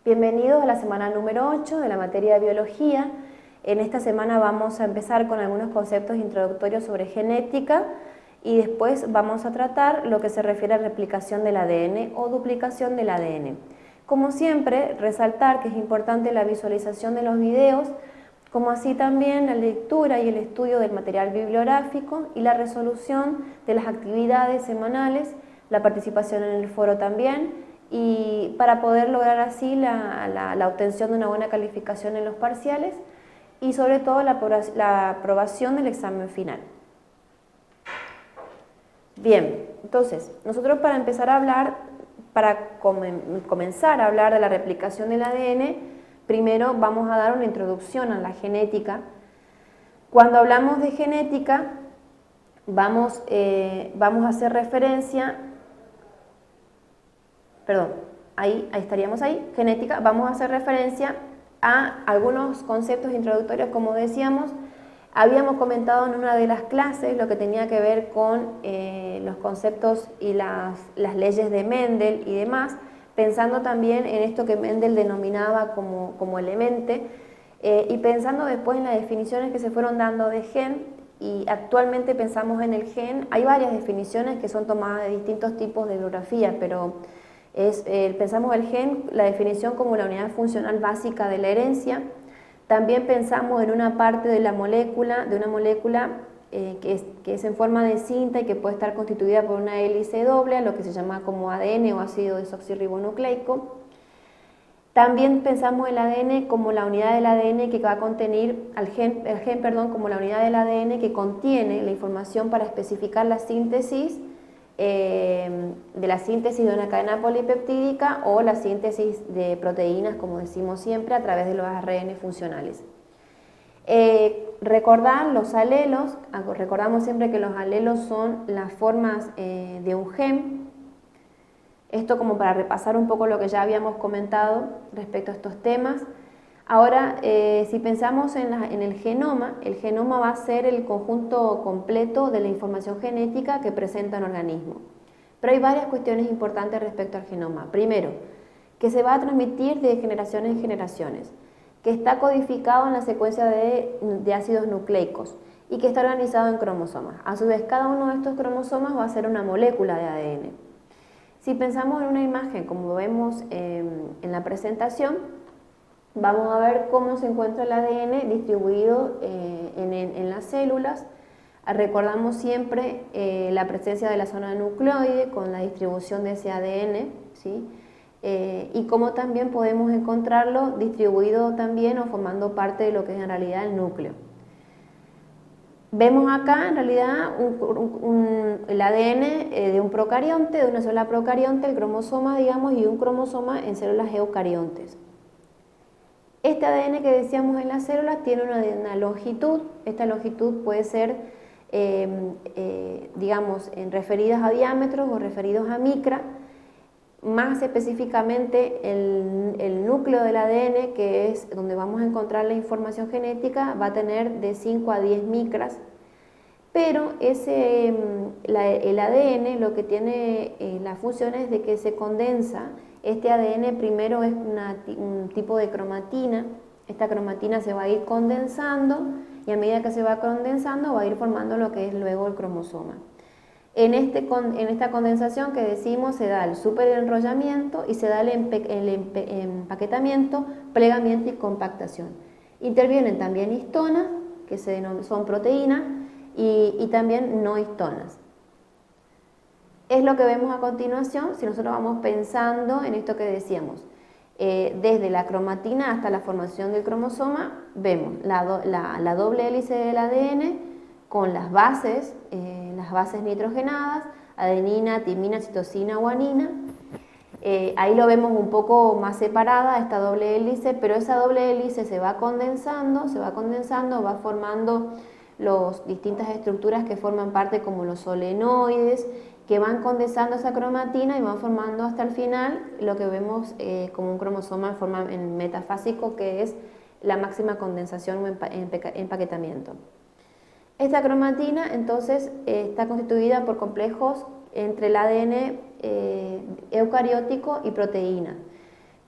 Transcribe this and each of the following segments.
Bienvenidos a la semana número 8 de la materia de biología. En esta semana vamos a empezar con algunos conceptos introductorios sobre genética y después vamos a tratar lo que se refiere a replicación del ADN o duplicación del ADN. Como siempre, resaltar que es importante la visualización de los videos, como así también la lectura y el estudio del material bibliográfico y la resolución de las actividades semanales, la participación en el foro también, y para poder lograr así la obtención de una buena calificación en los parciales y sobre todo la aprobación del examen final. Bien, entonces, nosotros para empezar a hablar, comenzar a hablar de la replicación del ADN, primero vamos a dar una introducción a la genética. Cuando hablamos de genética, vamos a hacer referencia, genética, vamos a hacer referencia a algunos conceptos introductorios, como decíamos. Habíamos comentado en una de las clases lo que tenía que ver con los conceptos y las leyes de Mendel y demás, pensando también en esto que Mendel denominaba como elemento, y pensando después en las definiciones que se fueron dando de gen, y actualmente pensamos en el gen. Hay varias definiciones que son tomadas de distintos tipos de bibliografía, pero pensamos el gen, la definición como la unidad funcional básica de la herencia. También pensamos en una parte de la molécula, que es en forma de cinta y que puede estar constituida por una hélice doble, lo que se llama como ADN o ácido desoxirribonucleico. También pensamos el ADN como la unidad del ADN que va a contener, el gen, como la unidad del ADN que contiene la información para especificar la síntesis, de una cadena polipeptídica o la síntesis de proteínas, como decimos siempre, a través de los ARN funcionales. Recordar los alelos, recordamos siempre que los alelos son las formas de un gen. Esto como para repasar un poco lo que ya habíamos comentado respecto a estos temas. Ahora, si pensamos en el genoma va a ser el conjunto completo de la información genética que presenta un organismo. Pero hay varias cuestiones importantes respecto al genoma. Primero, que se va a transmitir de generación en generaciones, que está codificado en la secuencia de ácidos nucleicos y que está organizado en cromosomas. A su vez, cada uno de estos cromosomas va a ser una molécula de ADN. Si pensamos en una imagen, como vemos en la presentación, vamos a ver cómo se encuentra el ADN distribuido en las células. Recordamos siempre la presencia de la zona nucleoide con la distribución de ese ADN, ¿sí? Y cómo también podemos encontrarlo distribuido también o formando parte de lo que es en realidad el núcleo. Vemos acá en realidad el ADN de un procarionte, de una célula procarionte, el cromosoma, digamos, y un cromosoma en células eucariontes. Este ADN que decíamos en las células tiene una longitud. Esta longitud puede ser, digamos, referidas a diámetros o referidos a micra. Más específicamente el núcleo del ADN, que es donde vamos a encontrar la información genética, va a tener de 5 a 10 micras, pero el ADN lo que tiene la función es de que se condensa. Este ADN primero es un tipo de cromatina. Esta cromatina se va a ir condensando y a medida que se va condensando va a ir formando lo que es luego el cromosoma. En esta condensación que decimos se da el superenrollamiento y se da el empaquetamiento, plegamiento y compactación. Intervienen también histonas, que son proteínas, y también no histonas. Es lo que vemos a continuación si nosotros vamos pensando en esto que decíamos. Desde la cromatina hasta la formación del cromosoma, vemos la doble hélice del ADN con las bases nitrogenadas, adenina, timina, citosina, guanina. Ahí lo vemos un poco más separada esta doble hélice, pero esa doble hélice se va condensando, va formando las distintas estructuras que forman parte, como los solenoides, que van condensando esa cromatina y van formando hasta el final lo que vemos como un cromosoma en metafásico, que es la máxima condensación o empaquetamiento. Esta cromatina entonces está constituida por complejos entre el ADN eucariótico y proteína.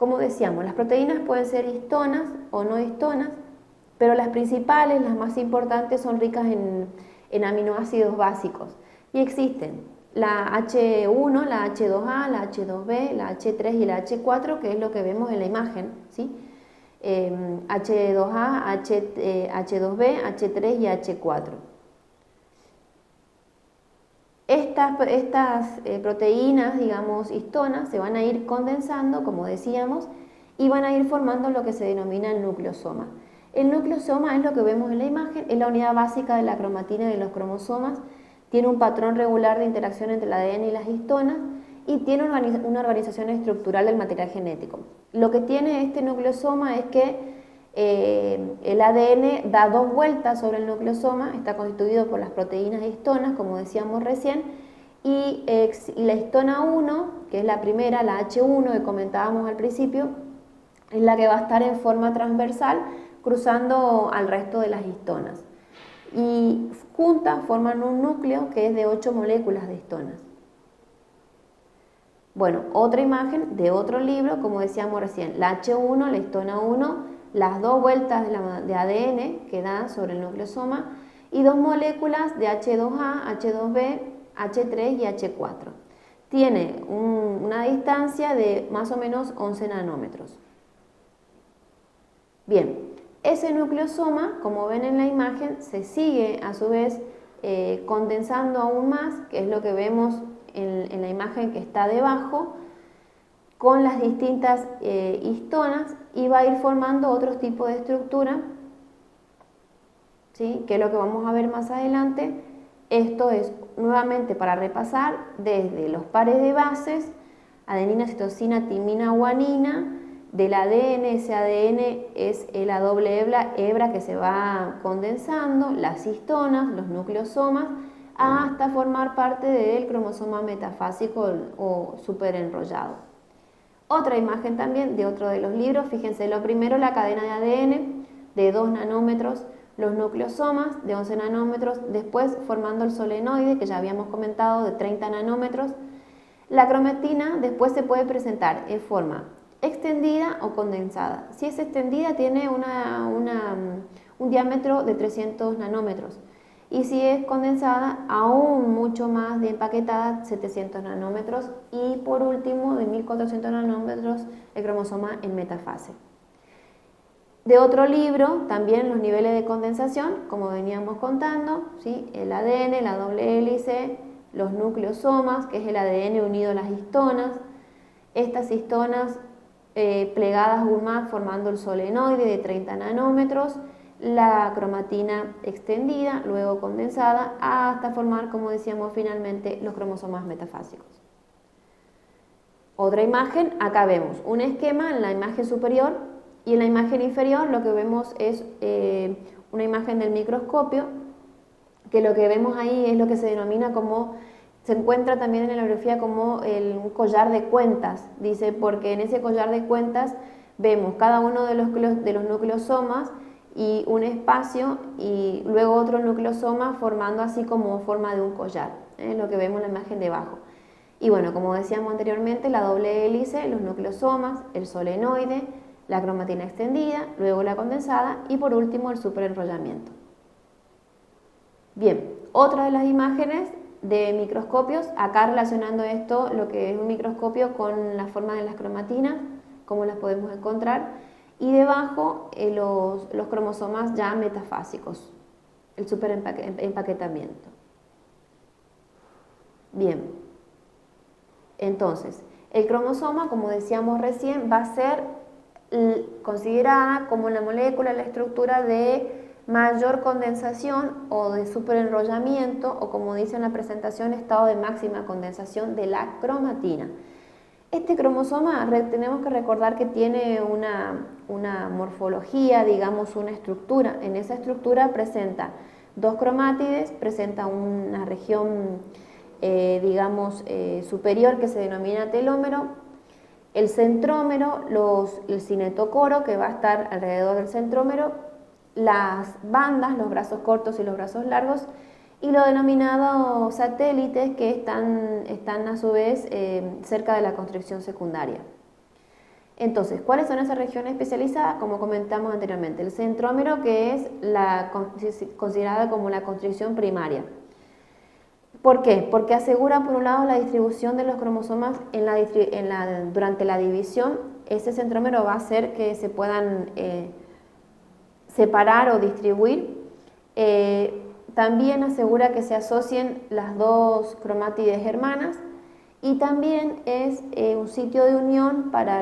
Como decíamos, las proteínas pueden ser histonas o no histonas, pero las principales, las más importantes, son ricas en aminoácidos básicos. Y existen la H1, la H2A, la H2B, la H3 y la H4, que es lo que vemos en la imagen, ¿sí? H2A, H2B, H3 y H4. Estas proteínas, digamos, histonas, se van a ir condensando, como decíamos, y van a ir formando lo que se denomina el nucleosoma. El nucleosoma es lo que vemos en la imagen, es la unidad básica de la cromatina y de los cromosomas, tiene un patrón regular de interacción entre el ADN y las histonas y tiene una organización estructural del material genético. Lo que tiene este nucleosoma es que el ADN da 2 vueltas sobre el nucleosoma, está constituido por las proteínas histonas, como decíamos recién, y la histona 1, que es la primera, la H1 que comentábamos al principio, es la que va a estar en forma transversal cruzando al resto de las histonas. Y juntas forman un núcleo que es de 8 moléculas de histonas. Bueno, otra imagen de otro libro, como decíamos recién, la H1, la histona 1, las 2 vueltas de ADN que dan sobre el nucleosoma y 2 moléculas de H2A, H2B, H3 y H4. Tiene una distancia de más o menos 11 nanómetros. Bien, ese nucleosoma, como ven en la imagen, se sigue a su vez condensando aún más, que es lo que vemos en la imagen que está debajo, con las distintas histonas, y va a ir formando otros tipos de estructura, ¿sí? Que es lo que vamos a ver más adelante. Esto es, nuevamente para repasar, desde los pares de bases, adenina, citosina, timina, guanina, del ADN, ese ADN es la doble hebra que se va condensando, las histonas, los nucleosomas, hasta formar parte del cromosoma metafásico o superenrollado. Otra imagen también de otro de los libros, fíjense, lo primero la cadena de ADN de 2 nanómetros, los nucleosomas de 11 nanómetros, después formando el solenoide que ya habíamos comentado de 30 nanómetros. La cromatina después se puede presentar en forma extendida o condensada. Si es extendida tiene un diámetro de 300 nanómetros y si es condensada aún mucho más de empaquetada, 700 nanómetros y por último de 1400 nanómetros el cromosoma en metafase. De otro libro, también los niveles de condensación, como veníamos contando, ¿sí? El ADN, la doble hélice, los nucleosomas, que es el ADN unido a las histonas, estas histonas plegadas aún más formando el solenoide de 30 nanómetros, la cromatina extendida, luego condensada, hasta formar, como decíamos finalmente, los cromosomas metafásicos. Otra imagen, acá vemos un esquema en la imagen superior y en la imagen inferior lo que vemos es una imagen del microscopio, que lo que vemos ahí es lo que se denomina como, se encuentra también en la bibliografía como un collar de cuentas, dice, porque en ese collar de cuentas vemos cada uno de los nucleosomas y un espacio y luego otro nucleosoma formando así como forma de un collar, lo que vemos en la imagen debajo. Y bueno, como decíamos anteriormente, la doble hélice, los nucleosomas, el solenoide, la cromatina extendida, luego la condensada y por último el superenrollamiento. Bien, otra de las imágenes de microscopios, acá relacionando esto, lo que es un microscopio con la forma de las cromatinas, cómo las podemos encontrar, y debajo los cromosomas ya metafásicos, el superempaquetamiento. Bien, entonces, el cromosoma, como decíamos recién, va a ser considerada como la molécula, la estructura de mayor condensación o de superenrollamiento, o como dice en la presentación, estado de máxima condensación de la cromatina. Este cromosoma tenemos que recordar que tiene una morfología, digamos una estructura. En esa estructura presenta 2 cromátides, presenta una región digamos superior que se denomina telómero, el centrómero, el cinetocoro que va a estar alrededor del centrómero, las bandas, los brazos cortos y los brazos largos, y los denominados satélites que están a su vez cerca de la constricción secundaria. Entonces, ¿cuáles son esas regiones especializadas? Como comentamos anteriormente, el centrómero, que es considerada como la constricción primaria. ¿Por qué? Porque asegura, por un lado, la distribución de los cromosomas durante la división. Ese centrómero va a hacer que se puedan separar o distribuir. También asegura que se asocien las dos cromátides hermanas y también es un sitio de unión para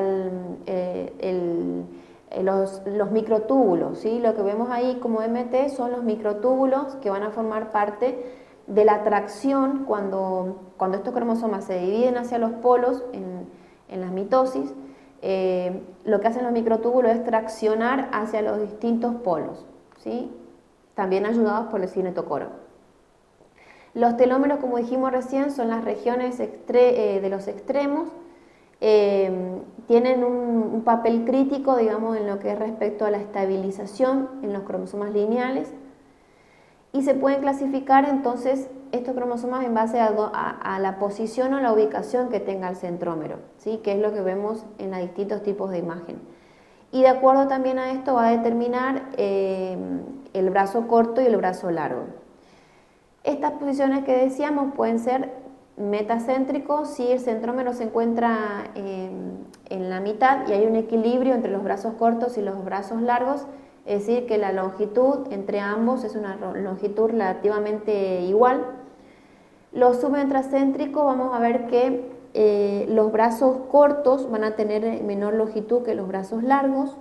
los microtúbulos, ¿sí? Lo que vemos ahí como MT son los microtúbulos que van a formar parte de la tracción cuando estos cromosomas se dividen hacia los polos en la mitosis. Lo que hacen los microtúbulos es traccionar hacia los distintos polos, ¿sí? También ayudados por el cinetocoro. Los telómeros, como dijimos recién, son las regiones de los extremos. Tienen un papel crítico, digamos, en lo que es respecto a la estabilización en los cromosomas lineales. Y se pueden clasificar entonces estos cromosomas en base a la posición o la ubicación que tenga el centrómero, ¿sí? Que es lo que vemos en los distintos tipos de imagen. Y de acuerdo también a esto va a determinar el brazo corto y el brazo largo. Estas posiciones que decíamos pueden ser metacéntricos si el centrómero se encuentra en la mitad y hay un equilibrio entre los brazos cortos y los brazos largos. Es decir, que la longitud entre ambos es una longitud relativamente igual. Los submetracéntricos, vamos a ver que los brazos cortos van a tener menor longitud que los brazos largos.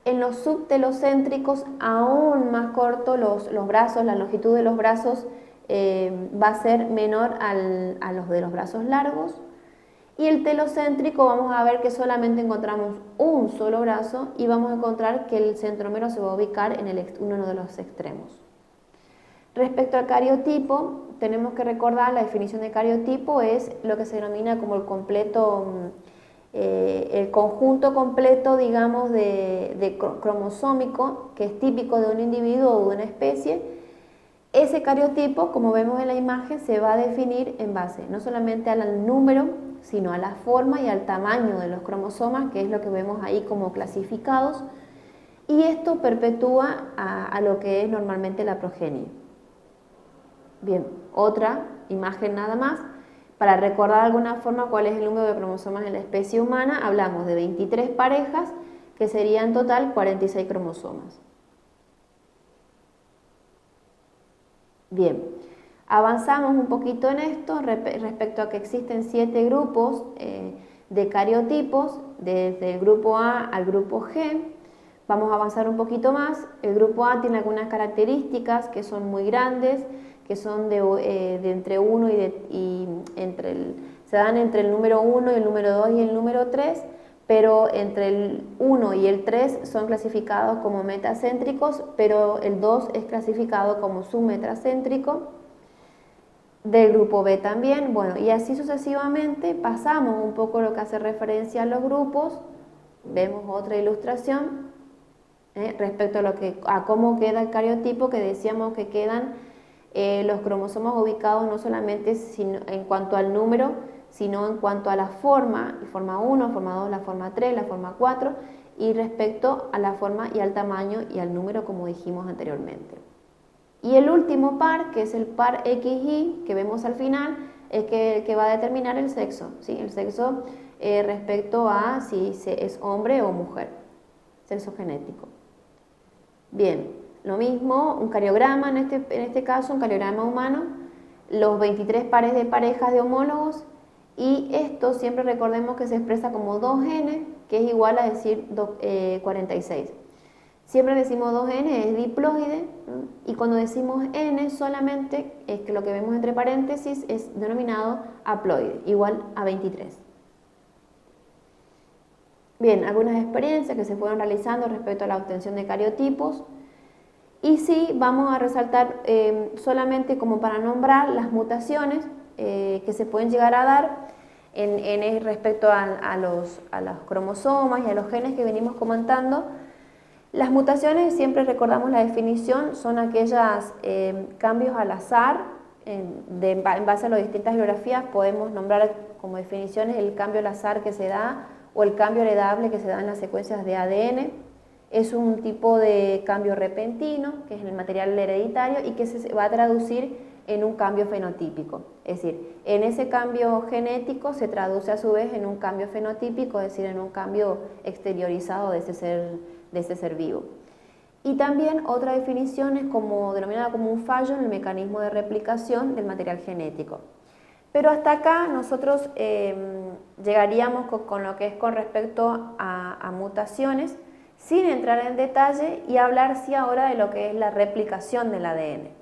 En los subtelocéntricos, aún más cortos los brazos, la longitud de los brazos va a ser menor a los de los brazos largos. Y el telocéntrico vamos a ver que solamente encontramos un solo brazo y vamos a encontrar que el centrómero se va a ubicar en uno de los extremos. Respecto al cariotipo, tenemos que recordar la definición de cariotipo es lo que se denomina como el conjunto completo, digamos, de cromosómico que es típico de un individuo o de una especie. Ese cariotipo, como vemos en la imagen, se va a definir en base no solamente al número, sino a la forma y al tamaño de los cromosomas, que es lo que vemos ahí como clasificados, y esto perpetúa a lo que es normalmente la progenie. Bien, otra imagen nada más. Para recordar de alguna forma cuál es el número de cromosomas en la especie humana, hablamos de 23 parejas, que serían en total 46 cromosomas. Bien, avanzamos un poquito en esto respecto a que existen 7 grupos de cariotipos, desde el grupo A al grupo G. Vamos a avanzar un poquito más. El grupo A tiene algunas características que son muy grandes, que son de entre 1 se dan entre el número 1 y el número 2 y el número 3, pero entre el 1 y el 3 son clasificados como metacéntricos, pero el 2 es clasificado como submetracéntrico. Del grupo B también, bueno, y así sucesivamente pasamos un poco lo que hace referencia a los grupos. Vemos otra ilustración respecto a cómo queda el cariotipo, que decíamos que quedan los cromosomas ubicados no solamente en cuanto al número, sino en cuanto a la forma, forma 1, forma 2, la forma 3, la forma 4, y respecto a la forma y al tamaño y al número, como dijimos anteriormente. Y el último par, que es el par XY, que vemos al final, es el que va a determinar el sexo, ¿sí? El sexo respecto a si es hombre o mujer, sexo genético. Bien, lo mismo, un cariograma, en este caso, un cariograma humano, los 23 pares de parejas de homólogos, y esto siempre recordemos que se expresa como 2N, que es igual a decir 46. Siempre decimos 2N, es diploide, ¿no? Y cuando decimos N solamente, es que lo que vemos entre paréntesis es denominado haploide, igual a 23. Bien, algunas experiencias que se fueron realizando respecto a la obtención de cariotipos. Y sí, vamos a resaltar solamente como para nombrar las mutaciones que se pueden llegar a dar respecto a los cromosomas y a los genes que venimos comentando. Las mutaciones, siempre recordamos la definición, son aquellos cambios al azar, en base a las distintas bibliografías podemos nombrar como definiciones el cambio al azar que se da o el cambio heredable que se da en las secuencias de ADN. Es un tipo de cambio repentino, que es el material hereditario, y que se va a traducir en un cambio fenotípico. Es decir, en ese cambio genético se traduce a su vez en un cambio fenotípico, es decir, en un cambio exteriorizado de ese ser vivo. Y también otra definición es denominada como un fallo en el mecanismo de replicación del material genético. Pero hasta acá nosotros llegaríamos con lo que es con respecto a mutaciones, sin entrar en detalle y hablar sí ahora de lo que es la replicación del ADN.